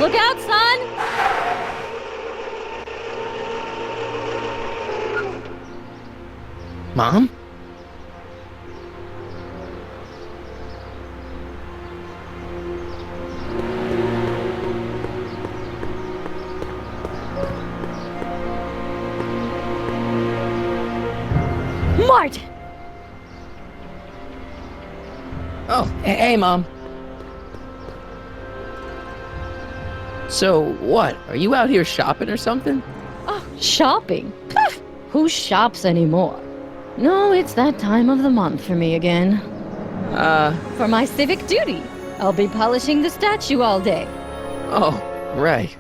Look out, son! Mom? Martin! Oh, hey, Mom. So, what? Are you out here shopping or something? Oh, shopping? Pff, who shops anymore? No, it's that time of the month for me again. For my civic duty. I'll be polishing the statue all day. Oh, right.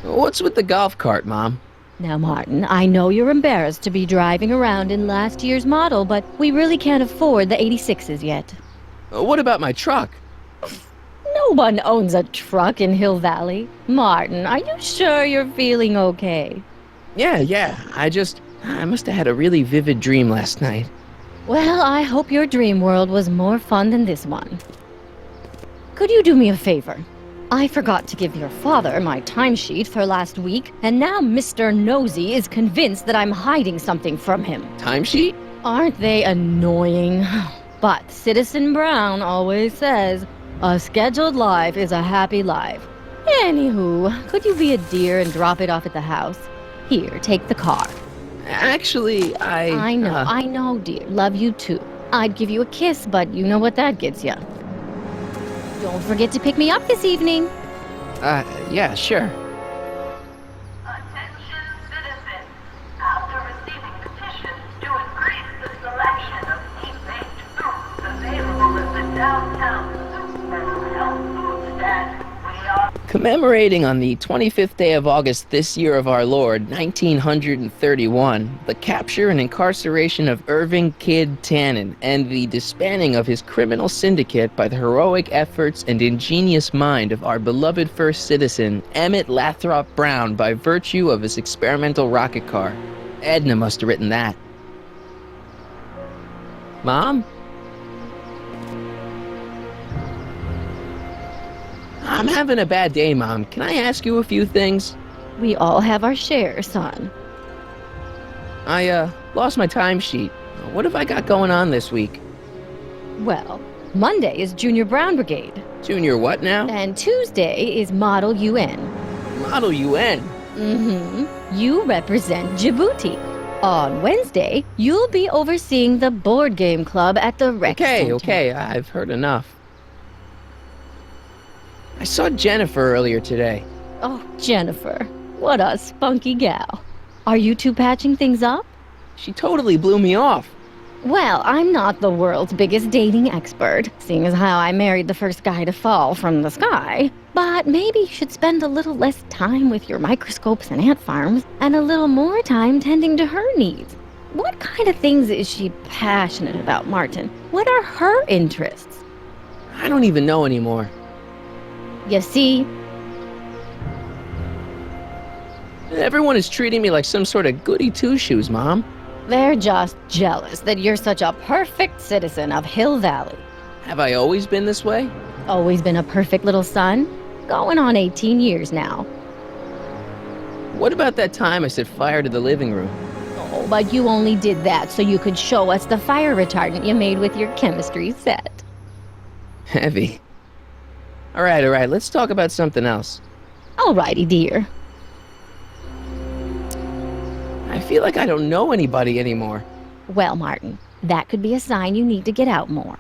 What's with the golf cart, Mom? Now, Martin, I know you're embarrassed to be driving around in last year's model, but we really can't afford the 86s yet. What about my truck? No one owns a truck in Hill Valley. Martin, are you sure you're feeling okay? Yeah. I must have had a really vivid dream last night. Well, I hope your dream world was more fun than this one. Could you do me a favor? I forgot to give your father my timesheet for last week, and now Mr. Nosy is convinced that I'm hiding something from him. Timesheet? Aren't they annoying? But Citizen Brown always says, a scheduled life is a happy life. Anywho, could you be a dear and drop it off at the house? Here, take the car. Actually, I know, dear. Love you too. I'd give you a kiss, but you know what that gets ya. Don't forget to pick me up this evening. Yeah, sure. Attention citizens. After receiving petitions to increase the selection of meat-based foods available at the downtown Super Health Food Stand, we are Commemorating on the 25th day of August this year of our Lord, 1931, the capture and incarceration of Irving Kid Tannen and the disbanding of his criminal syndicate by the heroic efforts and ingenious mind of our beloved first citizen, Emmett Lathrop Brown, by virtue of his experimental rocket car. Edna must have written that. Mom? I'm having a bad day, Mom. Can I ask you a few things? We all have our share, son. I, lost my timesheet. What have I got going on this week? Well, Monday is Junior Brown Brigade, Junior what now? and Tuesday is Model UN. Model UN. You represent Djibouti. On Wednesday, you'll be overseeing the board game club at the rec center. Okay, I've heard enough. I saw Jennifer earlier today. Oh, Jennifer. What a spunky gal. Are you two patching things up? She totally blew me off. Well, I'm not the world's biggest dating expert, seeing as how I married the first guy to fall from the sky. But maybe you should spend a little less time with your microscopes and ant farms, and a little more time tending to her needs. What kind of things is she passionate about, Martin? What are her interests? I don't even know anymore. You see, Everyone is treating me like some sort of goody two-shoes, Mom. they're just jealous that you're such a perfect citizen of Hill Valley. Have I always been this way? Always been a perfect little son. Going on 18 years now. What about that time I set fire to the living room? Oh, but you only did that so you could show us the fire retardant you made with your chemistry set. Heavy. All right, let's talk about something else. Alrighty, dear. I feel like I don't know anybody anymore. Well, Martin, that could be a sign you need to get out more.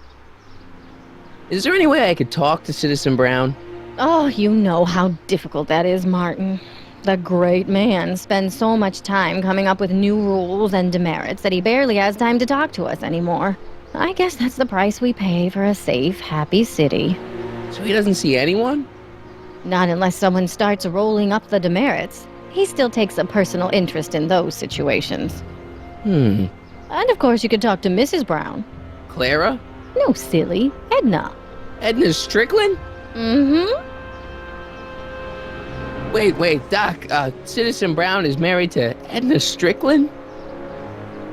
Is there any way I could talk to Citizen Brown? Oh, you know how difficult that is, Martin. The great man spends so much time coming up with new rules and demerits that he barely has time to talk to us anymore. I guess that's the price we pay for a safe, happy city. So he doesn't see anyone? Not unless someone starts rolling up the demerits. He still takes a personal interest in those situations. And of course you could talk to Mrs. Brown. Clara? No, silly. Edna. Edna Strickland? Wait, Doc, Citizen Brown is married to Edna Strickland?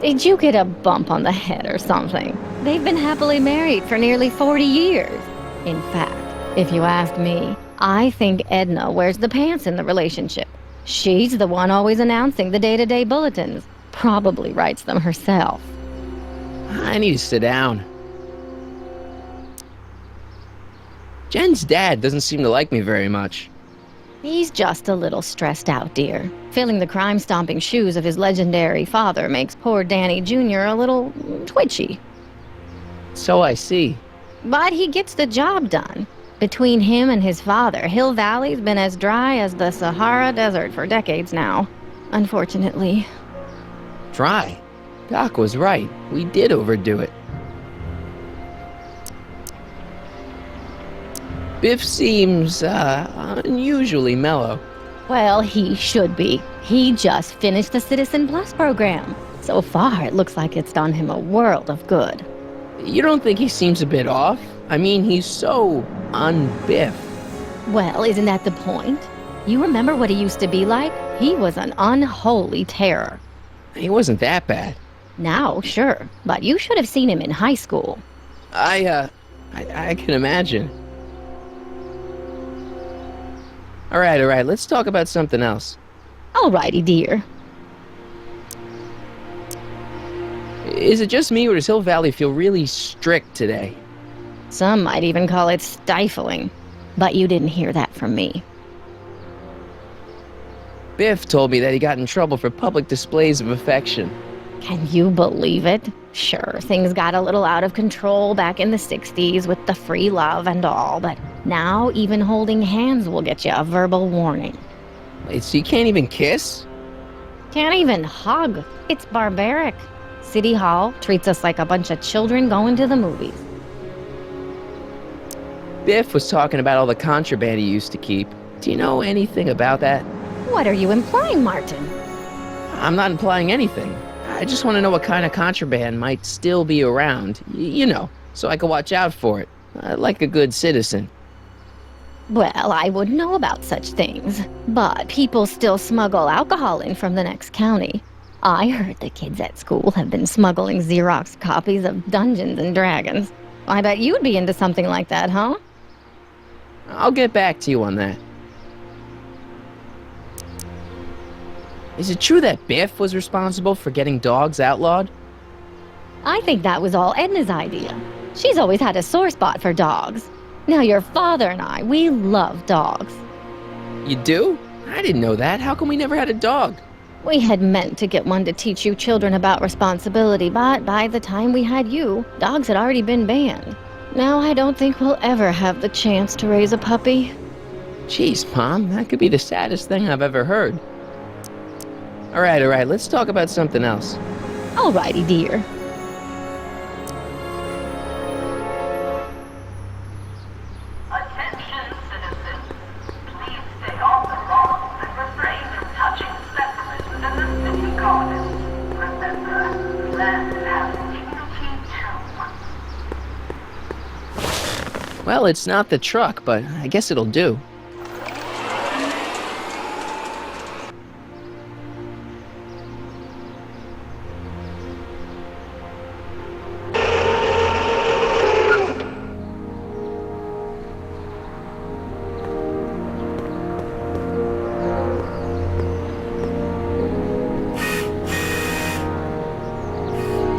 Did you get a bump on the head or something? They've been happily married for nearly 40 years. In fact, If you ask me, I think Edna wears the pants in the relationship. She's the one always announcing the day-to-day bulletins. Probably writes them herself. I need to sit down. Jen's dad doesn't seem to like me very much. He's just a little stressed out, dear. Filling the crime-stomping shoes of his legendary father makes poor Danny Jr. a little twitchy. So I see. But he gets the job done. Between him and his father, Hill Valley's been as dry as the Sahara Desert for decades now. Unfortunately. Dry. Doc was right. We did overdo it. Biff seems, unusually mellow. Well, he should be. He just finished the Citizen Plus program. So far, it looks like it's done him a world of good. You don't think he seems a bit off? I mean, he's so un-Biff. Well, isn't that the point? You remember what he used to be like? He was an unholy terror. He wasn't that bad. Now, sure, but you should have seen him in high school. I can imagine. All right, let's talk about something else. Alrighty, dear. Is it just me, or does Hill Valley feel really strict today? Some might even call it stifling. But you didn't hear that from me. Biff told me that he got in trouble for public displays of affection. Can you believe it? Sure, things got a little out of control back in the 60s with the free love and all, but now even holding hands will get you a verbal warning. Wait, so you can't even kiss? Can't even hug. It's barbaric. City Hall treats us like a bunch of children going to the movies. Biff was talking about all the contraband he used to keep. Do you know anything about that? What are you implying, Martin? I'm not implying anything. I just want to know what kind of contraband might still be around. You know, so I can watch out for it. Like a good citizen. Well, I wouldn't know about such things, but people still smuggle alcohol in from the next county. I heard the kids at school have been smuggling Xerox copies of Dungeons and Dragons. I bet you'd be into something like that, huh? I'll get back to you on that. Is it true that Biff was responsible for getting dogs outlawed? I think that was all Edna's idea. She's always had a sore spot for dogs. Now your father and I, we love dogs. You do? I didn't know that. How come we never had a dog? We had meant to get one to teach you children about responsibility, but by the time we had you, dogs had already been banned. Now I don't think we'll ever have the chance to raise a puppy. Jeez, Mom, that could be the saddest thing I've ever heard. All right, let's talk about something else. Alrighty, dear. Attention, citizens. Please stay off the lawns and refrain from touching specimens within the city gardens. Remember, land has dignity too. Well, it's not the truck, but I guess it'll do.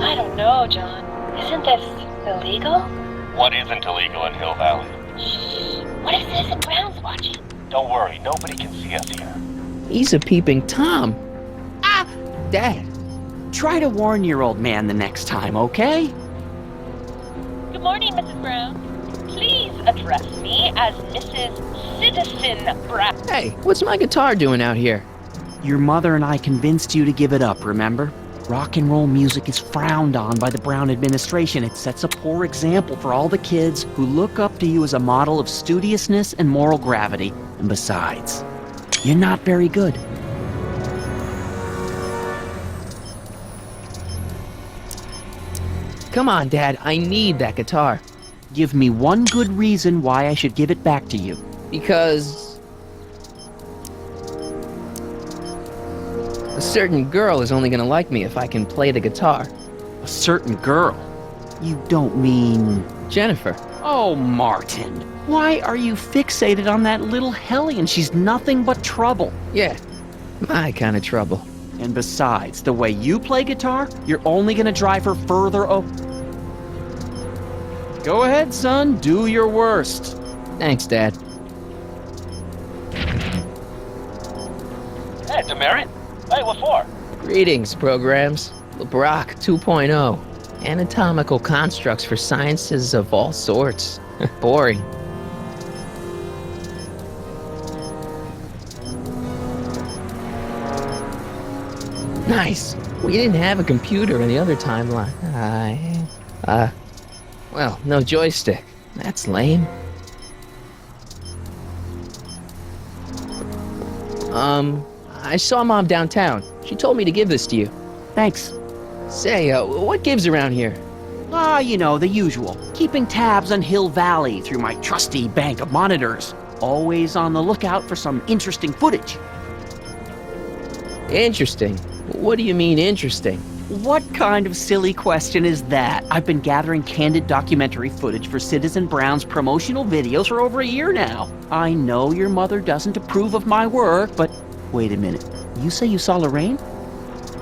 I don't know, John. Isn't this illegal? What isn't illegal in Hill Valley? Shh. What if Citizen Brown's watching? Don't worry, nobody can see us here. He's a peeping Tom. Ah! Dad. Try to warn your old man the next time, okay? Good morning, Mrs. Brown. Please address me as Mrs. Citizen Brown. Hey, what's my guitar doing out here? Your mother and I convinced you to give it up, remember? Rock and roll music is frowned on by the Brown administration. It sets a poor example for all the kids who look up to you as a model of studiousness and moral gravity. And besides, you're not very good. Come on, Dad, I need that guitar. Give me one good reason why I should give it back to you. Because a certain girl is only gonna like me if I can play the guitar. A certain girl. You don't mean Jennifer. Oh, Martin. Why are you fixated on that little hellion? She's nothing but trouble. Yeah, my kind of trouble. And besides, the way you play guitar, you're only gonna drive her further Go ahead, son. Do your worst. Thanks, Dad. Hey, demerit? Hey, what for? Greetings, programs. LeBrock 2.0. Anatomical constructs for sciences of all sorts. Boring. Nice. We didn't have a computer in the other timeline. Well, no joystick. That's lame. I saw Mom downtown. She told me to give this to you. Thanks. Say, what gives around here? You know, the usual. Keeping tabs on Hill Valley through my trusty bank of monitors. Always on the lookout for some interesting footage. Interesting. What do you mean interesting? What kind of silly question is that? I've been gathering candid documentary footage for Citizen Brown's promotional videos for over a year now. I know your mother doesn't approve of my work, but wait a minute. You say you saw Lorraine?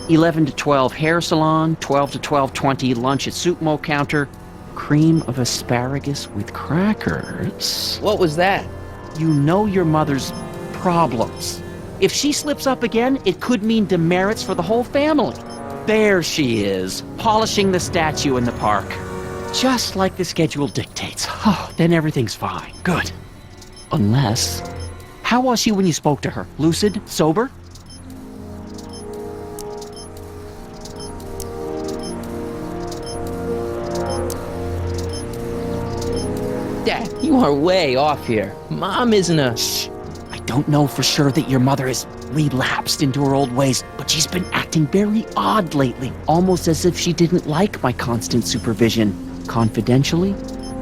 11 to 12 hair salon, 12 to 12:20 lunch at soup mo counter, cream of asparagus with crackers. What was that? You know your mother's problems. If she slips up again, it could mean demerits for the whole family. There she is, polishing the statue in the park. Just like the schedule dictates. Oh, then everything's fine. Good. Unless... How was she when you spoke to her? Lucid? Sober? Dad, you are way off here. Mom isn't a... Shh. I don't know for sure that your mother has relapsed into her old ways, but she's been acting very odd lately, almost as if she didn't like my constant supervision. Confidentially,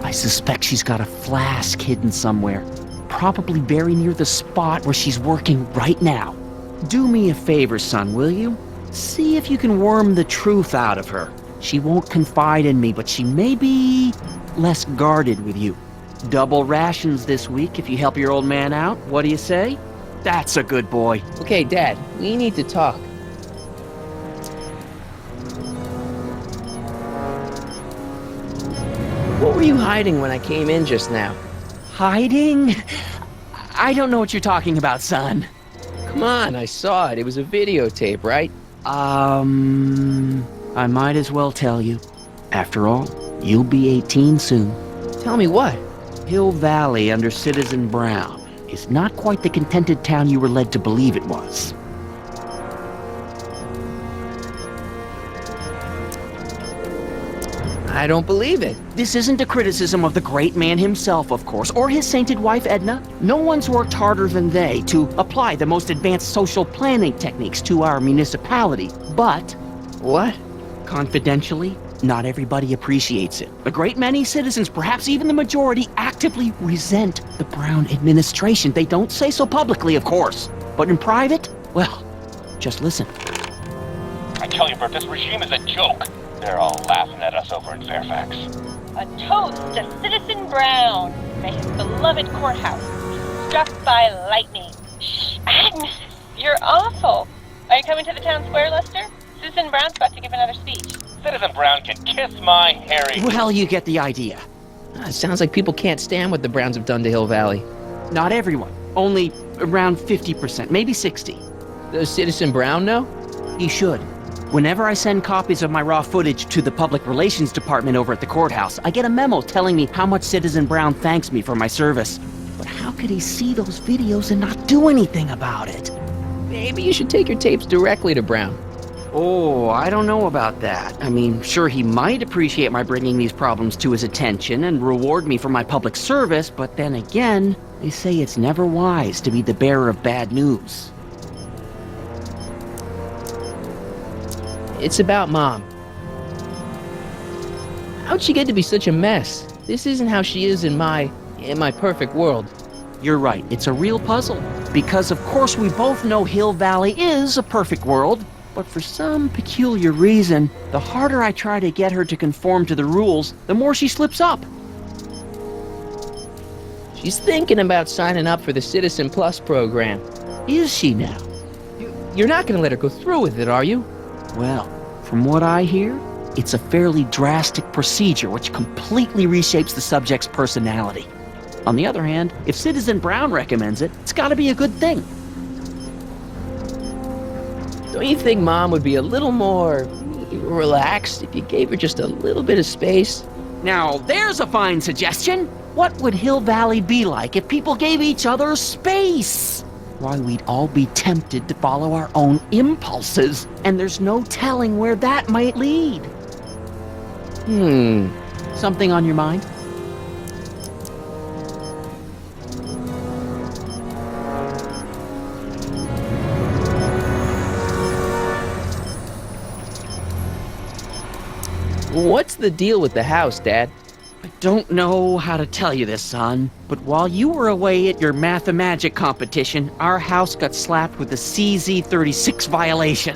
I suspect she's got a flask hidden somewhere, probably very near the spot where she's working right now. Do me a favor, son, will you? See if you can worm the truth out of her. She won't confide in me, but she may be less guarded with you. Double rations this week if you help your old man out. What do you say? That's a good boy. Okay, Dad, we need to talk. What were you hiding when I came in just now? Hiding? I don't know what you're talking about, son. Come on, I saw it. It was a videotape, right? I might as well tell you. After all, you'll be 18 soon. Tell me what? Hill Valley under Citizen Brown is not quite the contented town you were led to believe it was. I don't believe it. This isn't a criticism of the great man himself, of course, or his sainted wife, Edna. No one's worked harder than they to apply the most advanced social planning techniques to our municipality. But, What? confidentially, not everybody appreciates it. A great many citizens, perhaps even the majority, actively resent the Brown administration. They don't say so publicly, of course. But in private, well, just listen. I tell you, Bert, this regime is a joke. They're all laughing at us over in Fairfax. A toast to Citizen Brown. May his beloved courthouse be struck by lightning. Shh, Agnes, you're awful. Are you coming to the town square, Lester? Citizen Brown's about to give another speech. Citizen Brown can kiss my hairy... Well, you get the idea. It sounds like people can't stand what the Browns have done to Hill Valley. Not everyone. Only around 50%, maybe 60. Does Citizen Brown know? He should. Whenever I send copies of my raw footage to the public relations department over at the courthouse, I get a memo telling me how much Citizen Brown thanks me for my service. But how could he see those videos and not do anything about it? Maybe you should take your tapes directly to Brown. Oh, I don't know about that. I mean, sure, he might appreciate my bringing these problems to his attention and reward me for my public service, but then again, they say it's never wise to be the bearer of bad news. It's about Mom. How'd she get to be such a mess? This isn't how she is in my perfect world. You're right, it's a real puzzle. Because of course we both know Hill Valley is a perfect world, but for some peculiar reason, the harder I try to get her to conform to the rules, the more she slips up. She's thinking about signing up for the Citizen Plus program. Is she now? You're not gonna let her go through with it, are you? Well, from what I hear, it's a fairly drastic procedure which completely reshapes the subject's personality. On the other hand, if Citizen Brown recommends it, it's gotta be a good thing. Don't you think Mom would be a little more relaxed if you gave her just a little bit of space? Now, there's a fine suggestion. What would Hill Valley be like if people gave each other space? Why, we'd all be tempted to follow our own impulses, and there's no telling where that might lead. Something on your mind? What's the deal with the house, Dad? I don't know how to tell you this, son, but while you were away at your Mathemagic competition, our house got slapped with a CZ36 violation.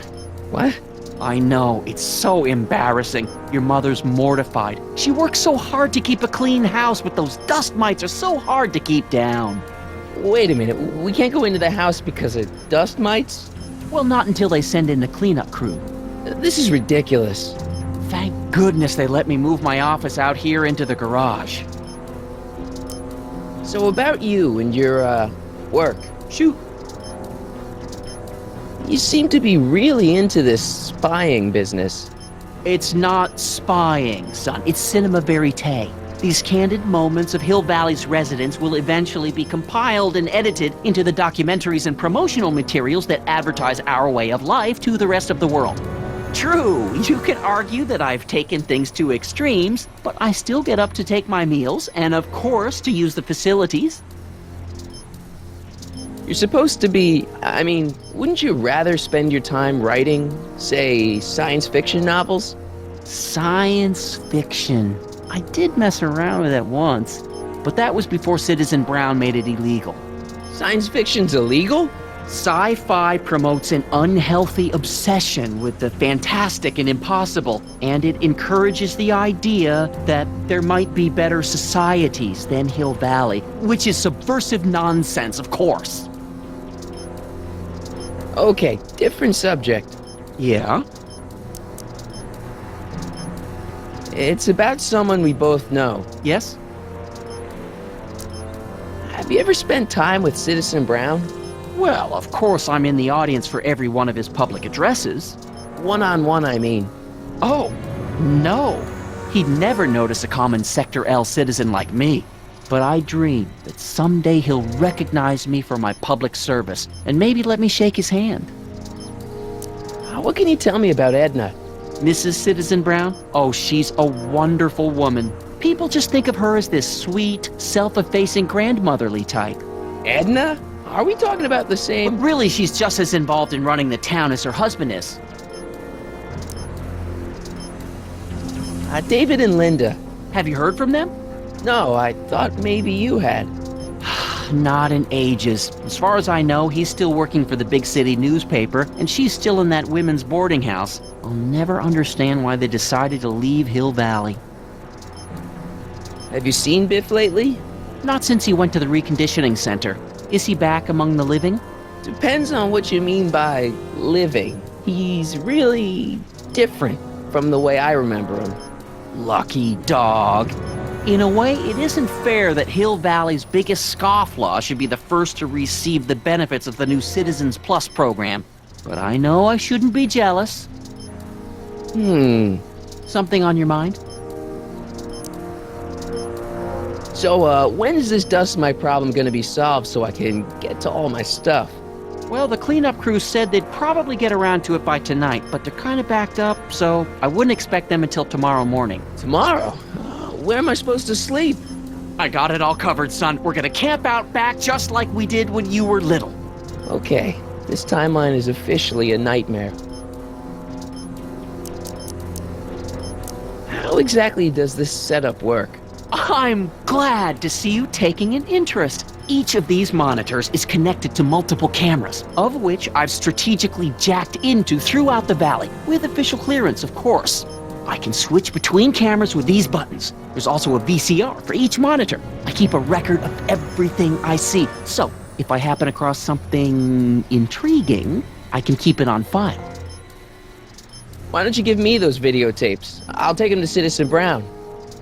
What? I know, it's so embarrassing. Your mother's mortified. She works so hard to keep a clean house, but those dust mites are so hard to keep down. Wait a minute, we can't go into the house because of dust mites? Well, not until they send in the cleanup crew. This is ridiculous. Thank goodness they let me move my office out here into the garage. So about you and your, work. Shoot. You seem to be really into this spying business. It's not spying, son. It's cinema verite. These candid moments of Hill Valley's residents will eventually be compiled and edited into the documentaries and promotional materials that advertise our way of life to the rest of the world. True, you can argue that I've taken things to extremes, but I still get up to take my meals and, of course, to use the facilities. You're supposed to be, wouldn't you rather spend your time writing, say, science fiction novels? Science fiction. I did mess around with it once, but that was before Citizen Brown made it illegal. Science fiction's illegal? Sci-fi promotes an unhealthy obsession with the fantastic and impossible, and it encourages the idea that there might be better societies than Hill Valley, which is subversive nonsense, of course. Okay, different subject. Yeah? It's about someone we both know. Yes? Have you ever spent time with Citizen Brown? Well, of course I'm in the audience for every one of his public addresses. One-on-one, I mean. Oh, no. He'd never notice a common Sector L citizen like me. But I dream that someday he'll recognize me for my public service and maybe let me shake his hand. What can you tell me about Edna? Mrs. Citizen Brown? Oh, she's a wonderful woman. People just think of her as this sweet, self-effacing grandmotherly type. Edna? Are we talking about the But same? really, she's just as involved in running the town as her husband is. David and Linda. Have you heard from them? No, I thought maybe you had. Not in ages. As far as I know, he's still working for the big city newspaper, and she's still in that women's boarding house. I'll never understand why they decided to leave Hill Valley. Have you seen Biff lately? Not since he went to the reconditioning center. Is he back among the living? Depends on what you mean by living. He's really different from the way I remember him. Lucky dog. In a way, it isn't fair that Hill Valley's biggest scofflaw should be the first to receive the benefits of the new Citizens Plus program. But I know I shouldn't be jealous. Something on your mind? So, when is this dust mite problem gonna be solved so I can get to all my stuff? Well, the cleanup crew said they'd probably get around to it by tonight, but they're kind of backed up, so I wouldn't expect them until tomorrow morning. Tomorrow? Where am I supposed to sleep? I got it all covered, son. We're gonna camp out back just like we did when you were little. Okay, this timeline is officially a nightmare. How exactly does this setup work? I'm glad to see you taking an interest. Each of these monitors is connected to multiple cameras, of which I've strategically jacked into throughout the valley, with official clearance, of course. I can switch between cameras with these buttons. There's also a VCR for each monitor. I keep a record of everything I see. So, if I happen across something intriguing, I can keep it on file. Why don't you give me those videotapes? I'll take them to Citizen Brown.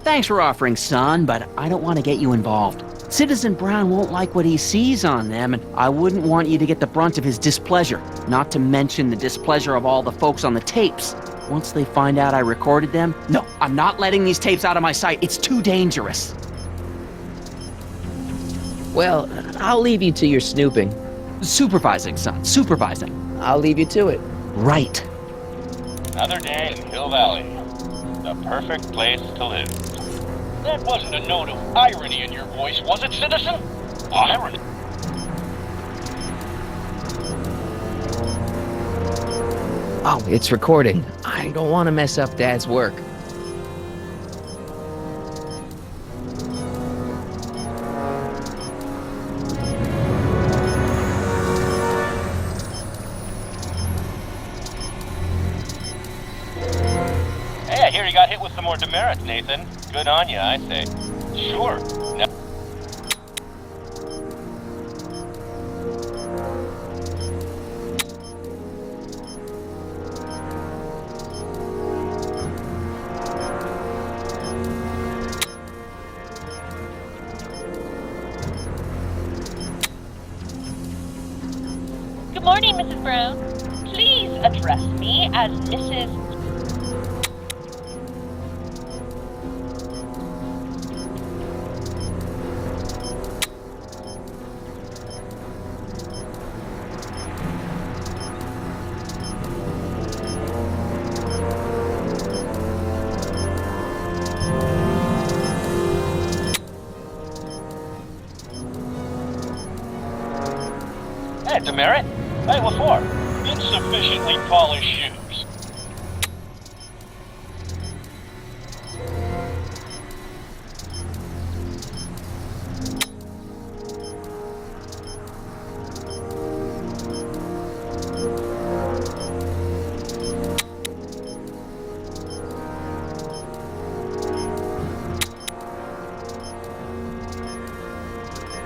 Thanks for offering, son, but I don't want to get you involved. Citizen Brown won't like what he sees on them, and I wouldn't want you to get the brunt of his displeasure, not to mention the displeasure of all the folks on the tapes. Once they find out I recorded them, no, I'm not letting these tapes out of my sight. It's too dangerous. Well, I'll leave you to your snooping. Supervising, son, supervising. I'll leave you to it. Right. Another day in Hill Valley. The perfect place to live. That wasn't a note of irony in your voice, was it, citizen? Irony? Oh, it's recording. I don't want to mess up Dad's work. Hey, I hear you got hit with some more demerits, Nathan. Good on you, I say. Sure. Now Good morning, Mrs. Brown. Please address me as Mrs. Hey, demerit? Hey, what for? Insufficiently polished shoes.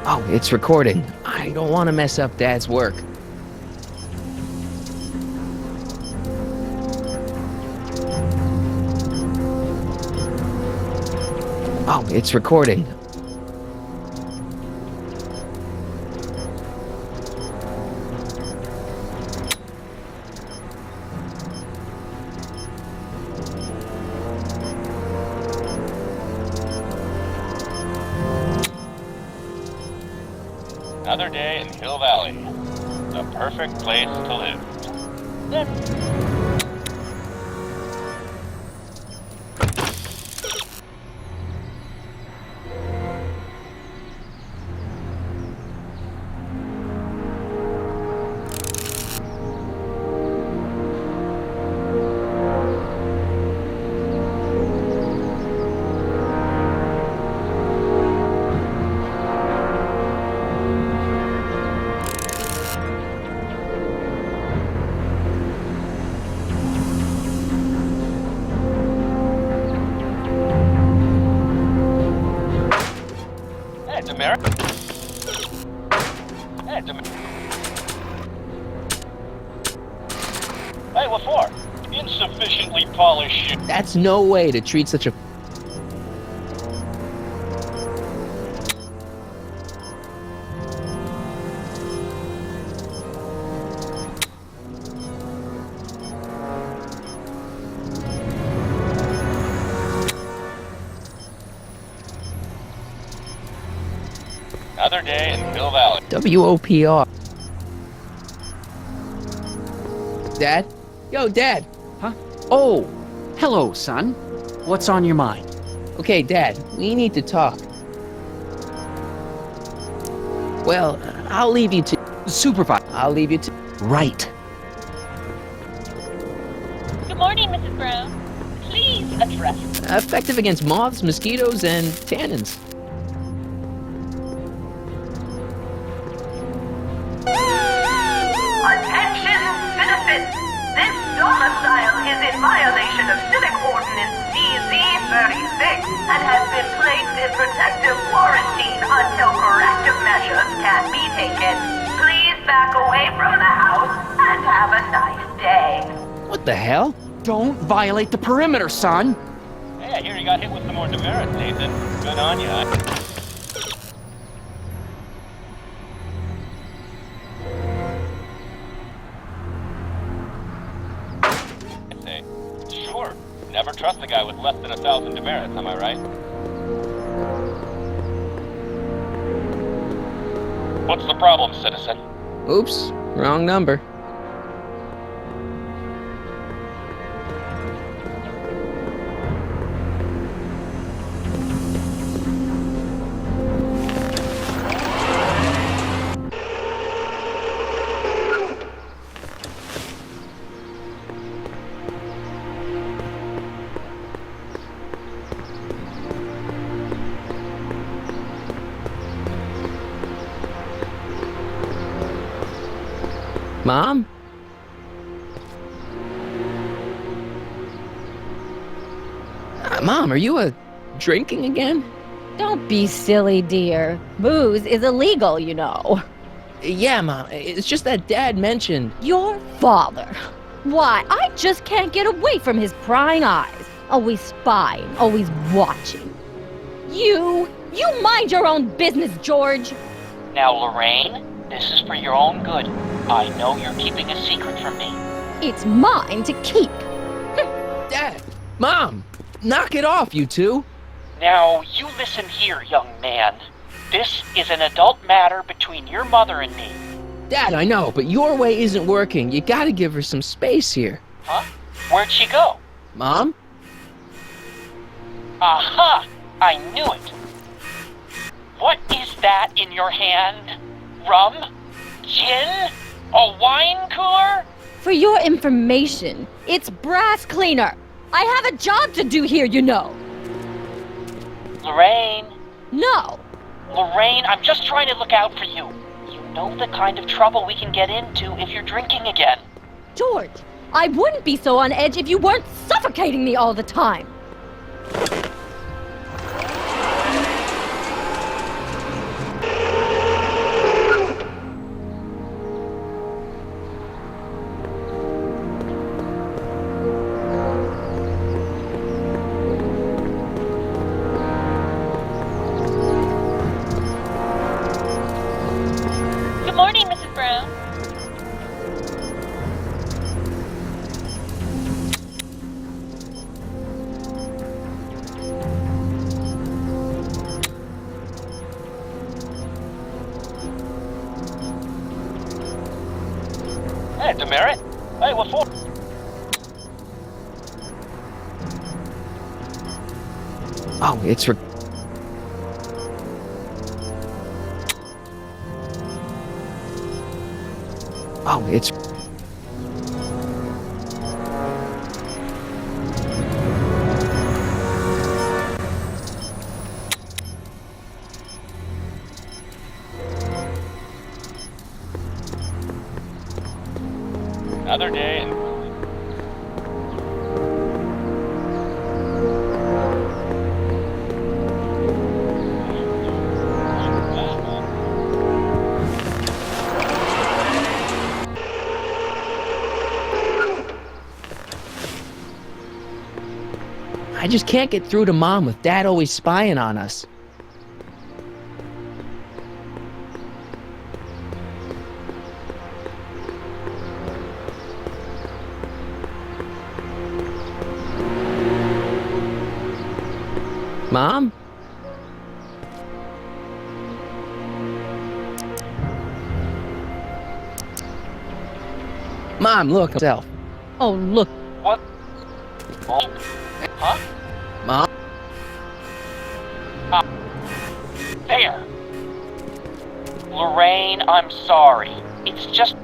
Oh, it's recording. I don't want to mess up Dad's work. Oh, it's recording. Another day in Hill Valley. The perfect place to live. Hey, demerit? Hey, demerit? Hey, what for? Insufficiently polished shoes. That's no way to treat such a... Another day in Hill Valley. WOPR. Dad? Yo, Dad! Huh? Oh, hello, son. What's on your mind? Okay, Dad, we need to talk. Well, I'll leave you to... Supervise. I'll leave you to... Right. Good morning, Mrs. Brown. Please address me. Effective against moths, mosquitoes, and tannins. Attention, citizens! This domicile is in violation of Civic Ordinance CZ36 and has been placed in protective quarantine until corrective measures can be taken. Please back away from the house and have a nice day. What the hell? Don't violate the perimeter, son! Hey, I hear you got hit with some more demerits, Nathan. Good on you. Say, sure. Never trust a guy with less than 1,000 demerits, am I right? What's the problem, citizen? Oops, wrong number. Mom? Mom, are you drinking again? Don't be silly, dear. Booze is illegal, you know. Yeah, Mom. It's just that Dad mentioned. Your father. Why, I just can't get away from his prying eyes. Always spying, always watching. You mind your own business, George. Now, Lorraine, this is for your own good. I know you're keeping a secret from me. It's mine to keep. Dad! Mom! Knock it off, you two! Now, you listen here, young man. This is an adult matter between your mother and me. Dad, I know, but your way isn't working. You gotta give her some space here. Huh? Where'd she go? Mom? Aha! I knew it. What is that in your hand? Rum? Gin? A wine cooler? For your information, it's brass cleaner. I have a job to do here, you know. Lorraine. No. Lorraine, I'm just trying to look out for you. You know the kind of trouble we can get into if you're drinking again. George, I wouldn't be so on edge if you weren't suffocating me all the time. Good morning, Mrs. Brown. Hey, demerit. Hey, what for? Oh, it's for... Oh, it's... Another day and... I just can't get through to Mom with Dad always spying on us. Mom? Mom, look, myself. Oh, look. What? Oh. Huh? Mom? There. Lorraine, I'm sorry. It's just